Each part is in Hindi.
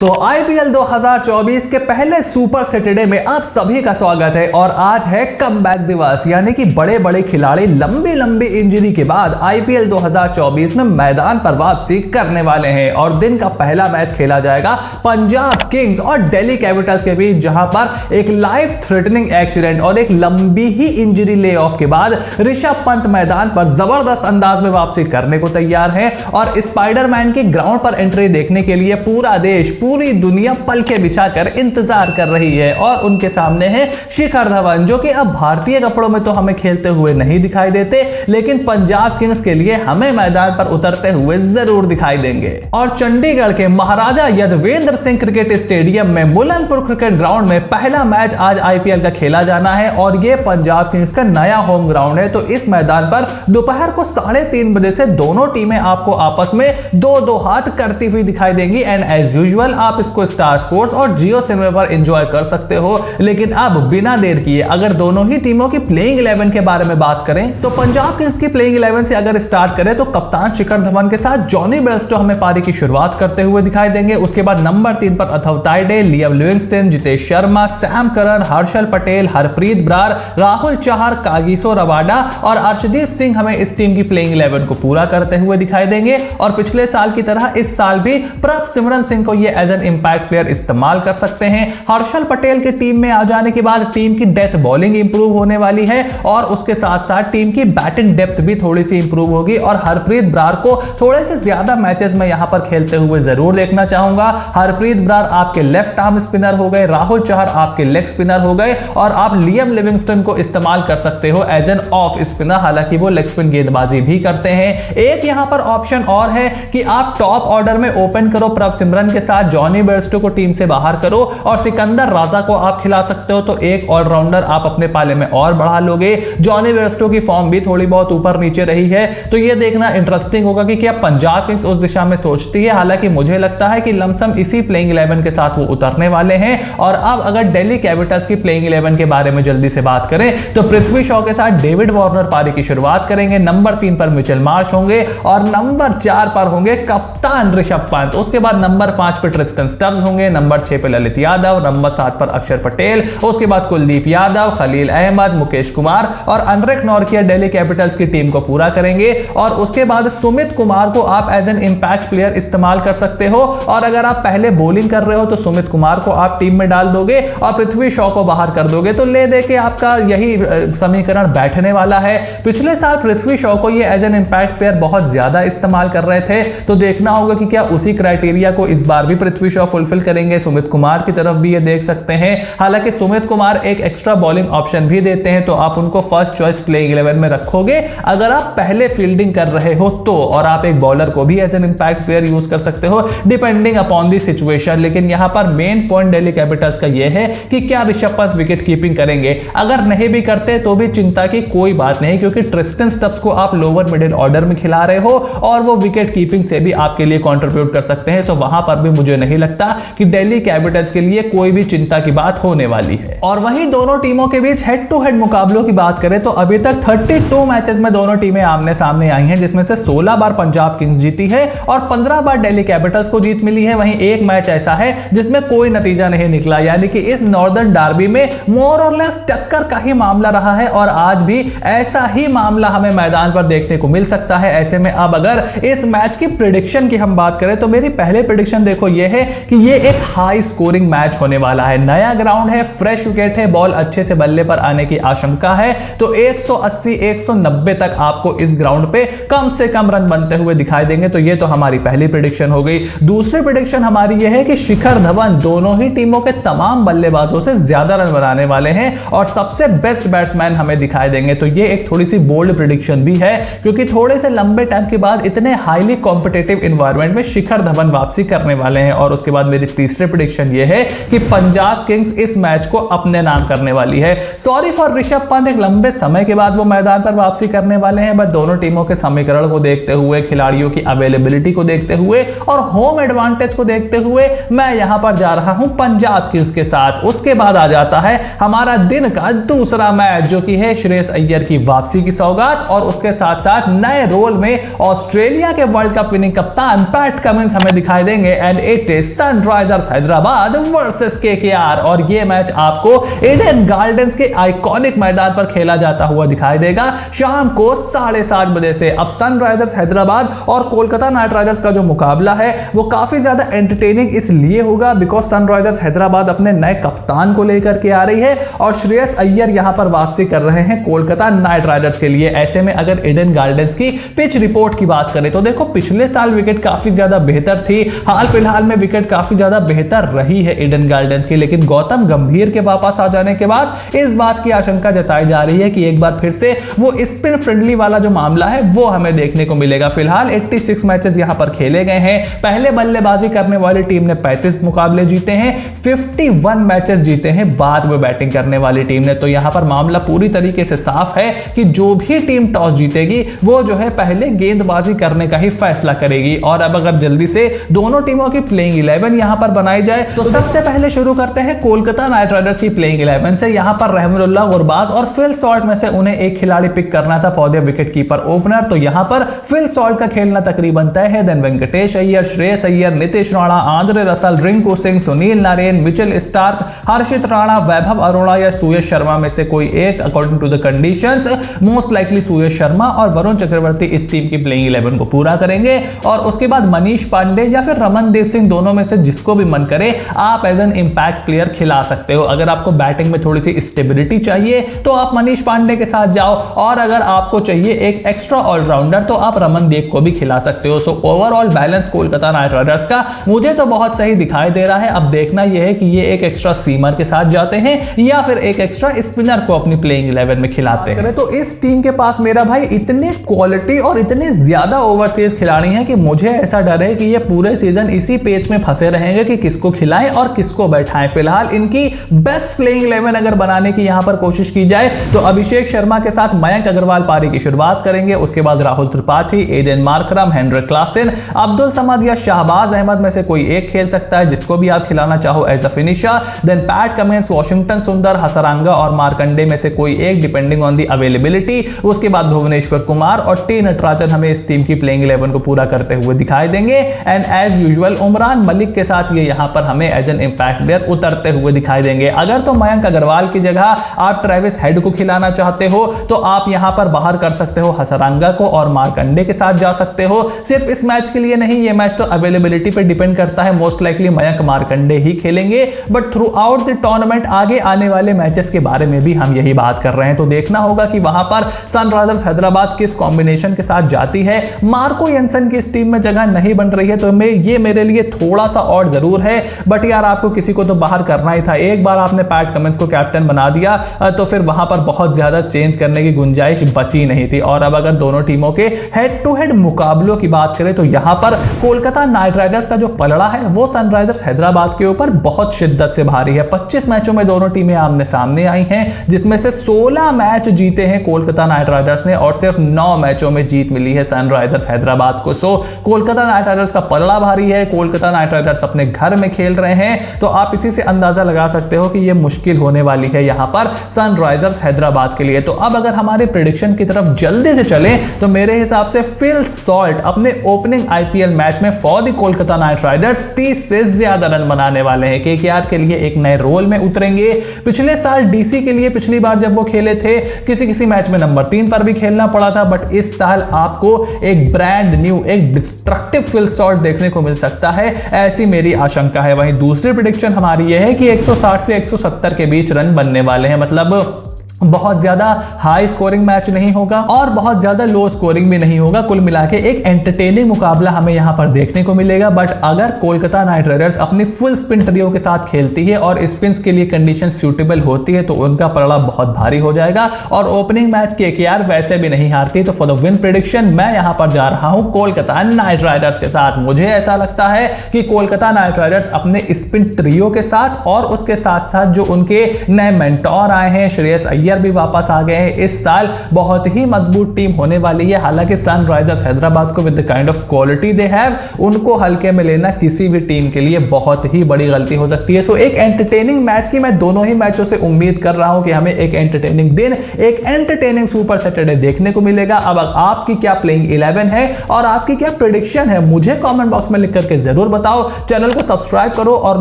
तो आईपीएल 2024 के पहले सुपर सैटरडे में आप सभी का स्वागत है। और आज है कमबैक दिवस, यानी कि बड़े बड़े खिलाड़ी लंबी लंबी इंजरी के बाद आईपीएल 2024 में मैदान पर वापसी करने वाले हैं। और दिन का पहला मैच खेला जाएगा पंजाब किंग्स और दिल्ली कैपिटल्स के बीच, जहां पर एक लाइफ थ्रेटनिंग एक्सीडेंट और एक लंबी ही इंजरी ले ऑफ के बाद ऋषभ पंत मैदान पर जबरदस्त अंदाज में वापसी करने को तैयार है। और स्पाइडरमैन की ग्राउंड पर एंट्री देखने के लिए पूरा देश, पूरी दुनिया पलके बिछाकर इंतजार कर रही है। और उनके सामने है शिखर धवन, जो कि अब भारतीय कपड़ों में तो हमें खेलते हुए नहीं दिखाई देते, लेकिन पंजाब किंग्स के लिए हमें मैदान पर उतरते हुए जरूर दिखाई देंगे। और चंडीगढ़ के महाराजा यदवेंद्र सिंह क्रिकेट स्टेडियम में बुलंदपुर क्रिकेट ग्राउंड में पहला मैच आज आईपीएल का खेला जाना है। और यह पंजाब किंग्स का नया होम ग्राउंड है। तो इस मैदान पर दोपहर को 3:30 बजे से दोनों टीमें आपको आपस में दो हाथ करती हुई दिखाई देंगी। एंड एज यूजुअल आप इसको स्टार स्पोर्ट्स और जियो सिनेमा पर एंजॉय कर सकते हो। लेकिन अब बिना देर किए अगर दोनों ही टीमों की प्लेइंग 11 के बारे में बात करें तो पंजाब किंग्स की प्लेइंग 11 से अगर स्टार्ट करें तो कप्तान शिखर धवन के साथ जॉनी बेयरस्टो हमें पारी की शुरुआत करते हुए दिखाई देंगे। उसके बाद नंबर 3 पर Atharva Taide, Liam Livingstone, Jitesh Sharma, Sam Curran, Harshal Patel, Harpreet Brar, Rahul Chahar, Kagiso Rabada और अर्शदीप सिंह हमें इस टीम की प्लेइंग 11 को पूरा करते हुए दिखाई देंगे। और पिछले साल की तरह इस साल भी प्रभसिमरन सिंह को ये एज एन इंपैक्ट प्लेयर इस्तेमाल कर सकते हैं। हर्षल पटेल के टीम में आ जाने के बाद टीम की डेथ बॉलिंग इंप्रूव होने वाली है और उसके साथ साथ टीम की बैटिंग डेप्थ भी थोड़ी सी इंप्रूव होगी। और हरप्रीत ब्रार को थोड़े से ज्यादा मैचेस में यहां पर खेलते हुए जरूर देखना चाहूंगा। हरप्रीत ब्रार आपके लेफ्ट आर्म स्पिनर हो गए, राहुल चहर आपके लेग स्पिनर हो गए और आप लियाम लिविंगस्टन को इस्तेमाल कर सकते हो एज एन ऑफ स्पिनर, हालांकि वो लेग स्पिन गेंदबाजी भी करते हैं। एक यहां पर ऑप्शन और है कि आप टॉप ऑर्डर में ओपन करो प्रभसिमरन के साथ, जॉनी बेयरस्टो को टीम से बाहर करो और सिकंदर राजा को आप खिला सकते हो। तो एक ऑलराउंडर आप अपने पाले में और बढ़ा लोगे। जॉनी बेयरस्टो की फॉर्म भी थोड़ी बहुत ऊपर नीचे रही है, तो यह देखना इंटरेस्टिंग होगा कि क्या पंजाब किंग्स उस दिशा में सोचती है। हालांकि मुझे लगता है कि लमसम इसी प्लेइंग 11 के साथ वो उतरने वाले हैं। और अब अगर दिल्ली कैपिटल्स की प्लेइंग 11 के बारे में जल्दी से बात करें तो पृथ्वी शॉ के साथ डेविड वार्नर पारी की शुरुआत करेंगे। नंबर 3 पर मिचेल मार्श होंगे और नंबर 4 पर होंगे कप्तान ऋषभ पंत। उसके बाद नंबर 5 पर ट्रिस्टन स्टब्स होंगे, नंबर 6 पे ललित यादव, नंबर 7 पर अक्षर पटेल, उसके बाद कुलदीप यादव, खलील अहमद, मुकेश कुमार और अनरेक नॉर्किया दिल्ली कैपिटल्स की टीम को पूरा करेंगे। और उसके बाद सुमित कुमार को आप एज एन इंपैक्ट प्लेयर इस्तेमाल कर सकते हो। और अगर आप पहले बॉलिंग कर रहे हो तो सुमित कुमार को आप टीम में डाल दोगे और पृथ्वी शॉ को बाहर कर दोगे, तो ले दे के आपका यही समीकरण बैठने वाला है। पिछले साल पृथ्वी शॉ को ये एज एन इंपैक्ट प्लेयर बहुत ज्यादा इस्तेमाल कर रहे थे, तो देखना होगा कि क्या उसी क्राइटेरिया को इस बार भी पृथ्वी शॉ फुलफिल करेंगे। सुमित कुमार की तरफ भी ये देख सकते हैं। हालांकि सुमित कुमार एक एक्स्ट्रा बॉलिंग ऑप्शन भी देते हैं, तो आप उनको फर्स्ट चॉइस प्लेइंग 11 में रखोगे अगर आप पहले फील्डिंग कर रहे हो तो। और आप एक बॉलर को भी as an impact player use कर सकते हो डिपेंडिंग अपॉन दी सिचुएशन। लेकिन यहां पर मेन पॉइंट दिल्ली कैपिटल्स का यह है कि क्या ऋषभ पंत विकेट कीपिंग करेंगे। अगर नहीं भी करते तो भी चिंता की कोई बात नहीं, क्योंकि ट्रिस्टन स्टब्स को आप लोअर मिडिल ऑर्डर में खिला रहे हो और वो विकेट कीपिंग से भी आपके लिए कंट्रीब्यूट कर सकते हैं। सो वहां पर भी मुझे नहीं लगता कि दिल्ली कैपिटल्स के लिए कोई भी चिंता की बात होने वाली है। और वहीं दोनों टीमों के बीच हेड टू हेड मुकाबलों की बात करें तो अभी तक 32 मैचेस में दोनों टीमें आमने सामने आई हैं, जिसमें से 16 बार पंजाब किंग्स जीती है और 15 बार दिल्ली कैपिटल्स को जीत मिली है। वहीं एक मैच ऐसा है जिसमें कोई नतीजा नहीं निकला, यानी कि इस नॉर्दर्न डार्बी में मोर और लेस टक्कर का ही मामला रहा है। और आज भी ऐसा ही मामला हमें मैदान पर देखने को मिल सकता है। ऐसे में अब अगर इस मैच की प्रेडिक्शन की हम बात करें तो मेरी पहले प्रेडिक्शन देखो यह है कि यह एक हाई स्कोरिंग मैच होने वाला है। नया ग्राउंड है, फ्रेश विकेट है, बॉल अच्छे से बल्ले पर आने की आशंका है, तो 180-190 तक आपको इस ग्राउंड पे कम से कम रन बनते हुए दिखाई देंगे। तो ये तो हमारी पहली प्रेडिक्शन हो गई। दूसरी प्रेडिक्शन हमारी यह है कि शिखर धवन दोनों ही टीमों के तमाम बल्लेबाजों से ज्यादा रन बनाने वाले हैं और सबसे बेस्ट बैट्समैन हमें दिखाई देंगे। तो ये एक थोड़ी सी बोल्ड प्रेडिक्शन भी है, क्योंकि थोड़े से लंबे टाइम के बाद इतने हाईली कॉम्पिटिटिव एनवायरनमेंट में शिखर धवन वापसी करने वाले हैं। और उसके बाद मेरी तीसरी प्रेडिक्शन ये है कि पंजाब किंग्स इस मैच को अपने नाम करने वाली है। सॉरी फॉर ऋषभ पंत, एक लंबे समय के बाद वो मैदान पर वापसी करने वाले हैं, बट दोनों टीमों के समीकरण को देखते हुए, खिलाड़ियों की अवेलेबिलिटी को देखते हुए और होम एडवांटेज को देखते हुए मैं यहां पर जा रहा हूं पंजाब किंग्स के साथ। उसके बाद आ जाता है हमारा दिन का दूसरा मैच, जो कि है श्रेयस अय्यर की वापसी की सौगात और उसके साथ साथ नए रोल में ऑस्ट्रेलिया के वर्ल्ड कप विनिंग कप्तान पैट कमिंस हमें दिखाई देंगे। And it it is Sunrisers Hyderabad versus KKR और ये मैच आपको ईडन गार्डन्स के आइकॉनिक मैदान पर खेला जाता हुआ दिखाई देगा शाम को 7:30 बजे से। अब सनराइजर्स हैदराबाद और कोलकाता नाइट राइडर्स का जो मुकाबला है वो काफी ज्यादा एंटरटेनिंग इसलिए होगा बिकॉज सनराइजर्स हैदराबाद अपने नए कप्तान को लेकर के आ रही है और श्रेयस अय्यर यहां पर वापसी कर रहे हैं कोलकाता नाइट राइडर्स के लिए। ऐसे में अगर ईडन गार्डन्स की पिच रिपोर्ट की बात करें तो देखो पिछले साल विकेट काफी ज्यादा बेहतर थी, हाल फिलहाल में विकेट काफी ज्यादा बेहतर रही है ईडन गार्डन्स की, लेकिन गौतम गंभीर के वापस आ जाने के बाद इस बात की आशंका जताई जा रही है कि एक बार फिर से वो स्पिन फ्रेंडली वाला जो मामला है वो हमें देखने को मिलेगा। फिलहाल 86 मैचेस यहां पर खेले गए हैं, पहले बल्लेबाजी करने वाली टीम ने 35 मुकाबले जीते हैं, 51 मैचेस जीते हैं बाद में बैटिंग करने वाली टीम ने। तो यहां पर मामला पूरी तरीके से साफ है कि जो भी टीम टॉस जीतेगी वो जो है पहले गेंदबाजी करने का ही फैसला करेगी। और अब अगर जल्दी से दोनों टीमों की प्लेइंग 11 यहां पर बनाई जाए तो सबसे पहले शुरू करते हैं कोलकाता नाइट राइडर्स की प्लेइंग 11 से। यहां पर रहमानुल्लाह गुरबाज और फिल सॉल्ट में से उन्हें एक खिलाड़ी पिक करना था for the wicket keeper opener, तो यहां पर फिल सॉल्ट का खेलना तकरीबन तय है। Then Venkatesh Iyer, Shreyas Iyer, Nitish Rana, Andre Russell, Rinku Singh, Sunil Narine, Mitchell Starc, Harshit Rana, Vaibhav Arora या सुयश शर्मा में से कोई एक according to the conditions. Most likely Suyash Sharma और वरुण चक्रवर्ती इस टीम की प्लेइंग 11 को पूरा करेंगे और उसके बाद मनीष पांडे या फिर रमनदीप सिंह, दोनों में से जिसको भी मन करे आप एज एन इंपैक्ट प्लेयर खिला सकते हो। अगर आपको बैटिंग में थोड़ी सी स्टेबिलिटी चाहिए तो आप मनीष पांडे के साथ जाओ और अगर आपको चाहिए एक एक्स्ट्रा ऑलराउंडर तो आप रमनदीप को भी खिला सकते हो। So overall balance Kolkata night Riders का मुझे तो बहुत सही दिखाई दे रहा है। अब देखना यह है कि ये एक एक्स्ट्रा सीमर के साथ जाते हैं या फिर एक एक्स्ट्रा स्पिनर को अपनी प्लेइंग 11 में खिलाते हैं। तो इस टीम के पास मेरा भाई इतने क्वालिटी और इतने ज्यादा ओवरसीज खिलाड़ी हैं कि मुझे ऐसा डर है कि ये पूरे सीजन इसी पेच में फंसे रहेंगे कि किसको खिलाएं और किसको बैठाएं। फिलहाल इनकी बेस्ट प्लेइंग 11 अगर बनाने की यहां पर कोशिश की जाए तो अभिषेक शर्मा के साथ मयंक अग्रवाल पारी की शुरुआत करेंगे, उसके बाद Rahul Tripathi, Aiden Markram, Heinrich Klaasen, Abdul Samad या शाहबाज अहमद में से कोई एक खेल सकता है जिसको भी आप खिलाना चाहो as a finisher. Then Pat Cummins, Washington Sundar, Hasaranga और मार्कंडे में से कोई एक डिपेंडिंग ऑन दी अवेलेबिलिटी। उसके बाद भुवनेश्वर कुमार और टी नटराजन हमें इस टीम की प्लेइंग 11 को पूरा करते हुए दिखाई देंगे। And as usual Umran Malik के साथ ये यहां पर हमें एज एन इंपैक्ट प्लेयर उतरते हुए दिखाई देंगे। अगर तो मयंक अग्रवाल की जगह आप ट्रेविस हेड को खिलाना चाहते हो तो आप यहां पर बाहर कर सकते हो हसरंगा को और मार्कंडे के साथ जा सकते हो। सिर्फ इस मैच के लिए नहीं, ये मैच तो अवेलेबिलिटी पे डिपेंड करता है, मोस्ट लाइकली मयंक मार्कंडे ही खेलेंगे, but through out the tournament आगे आने वाले मैचेस के बारे में भी हम यही बात कर रहे हैं। तो देखना होगा कि वहां पर सनराइजर्स हैदराबाद किस कॉम्बिनेशन के साथ जाती है। मार्को यंसन की इस टीम में जगह नहीं बन रही है तो ये मेरे लिए थोड़ा सा और जरूर है, बट यार आपको किसी को तो बाहर करना ही था। एक बार आपने पैट कमिंस को कैप्टन बना दिया तो फिर वहां पर बहुत ज्यादा चेंज करने की गुंजाइश बची नहीं थी। और अब अगर दोनों टीमों के हेड टू हेड मुकाबलों की बात करें तो यहां पर कोलकाता नाइट राइडर्स का जो पलड़ा है वो सनराइजर्स हैदराबाद के ऊपर बहुत शिद्दत से भारी है। 25 मैचों में दोनों टीमें आमने सामने आई हैं जिसमें से 16 मैच जीते हैं कोलकाता नाइट राइडर्स ने और सिर्फ 9 मैचों में जीत मिली है सनराइजर्स हैदराबाद को। सो कोलकाता नाइट राइडर्स का पलड़ा भारी है, कोलकाता नाइट राइडर्स अपने घर में खेल रहे हैं, तो आप इसी से अंदाजा लगा सकते हो कि यह मुश्किल होने वाली है यहां पर सनराइजर्स हैदराबाद के लिए। तो अब अगर हमारे प्रेडिक्शन की तरफ जल्दी से चलें तो मेरे हिसाब से फिल सॉल्ट अपने ओपनिंग आईपीएल मैच में for the Kolkata night Riders 30 से ज्यादा रन बनाने वाले हैं। केकेआर के लिए एक नए रोल में उतरेंगे। पिछले साल डीसी के लिए पिछली बार जब वो खेले थे किसी मैच में नंबर 3 पर भी खेलना पड़ा था, बट इस साल आपको एक ब्रांड न्यू, एक डिस्ट्रक्टिव फिल सॉल्ट देखने को मिल सकता है, ऐसी मेरी आशंका है। वहीं दूसरी प्रेडिक्शन हमारी यह है कि 160 से 170 के बीच रन बनने वाले हैं, मतलब बहुत ज्यादा हाई स्कोरिंग मैच नहीं होगा और बहुत ज्यादा लो स्कोरिंग भी नहीं होगा। कुल मिला के एक एंटरटेनिंग मुकाबला हमें यहां पर देखने को मिलेगा। बट अगर कोलकाता नाइट राइडर्स अपनी फुल स्पिन ट्रियो के साथ खेलती है और स्पिन्स के लिए कंडीशन सूटेबल होती है तो उनका पलड़ा बहुत भारी हो जाएगा और ओपनिंग मैच केकेआर वैसे भी नहीं हारती। तो फॉर द विन प्रेडिक्शन मैं यहां पर जा रहा हूं कोलकाता नाइट राइडर्स के साथ। मुझे ऐसा लगता है कि कोलकाता नाइट राइडर्स अपने स्पिन ट्रियो के साथ और उसके साथ साथ जो उनके नए मेंटोर आए हैं श्रेयस अय्यर अय्यर भी वापस आ गए हैं। इस साल बहुत ही मजबूत टीम होने वाली है। हालांकि सनराइजर्स हैदराबाद को with the kind of quality they have, उनको हल्के में लेना किसी भी टीम के लिए बहुत ही बड़ी गलती हो सकती है। सो एक एंटरटेनिंग मैच की मैं दोनों ही मैचों से उम्मीद कर रहा हूं कि हमें एक एंटरटेनिंग दिन, एक एंटरटेनिंग सुपर सैटरडे देखने को मिलेगा। अब आपकी क्या प्लेइंग 11 है और आपकी क्या प्रेडिक्शन है, मुझे कमेंट बॉक्स में लिख करके जरूर बताओ। चैनल को सब्सक्राइब करो और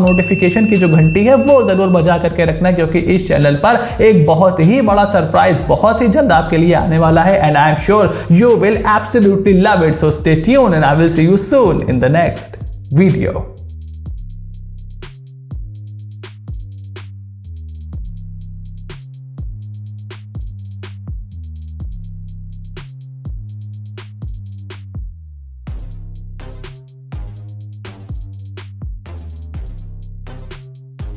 नोटिफिकेशन की जो घंटी है वो जरूर बजा करके रखना, क्योंकि इस चैनल पर एक बहुत ही बड़ा सरप्राइज बहुत ही जल्द आपके लिए आने वाला है। And I am sure you will absolutely love it. So stay tuned and I will see you soon in the next video.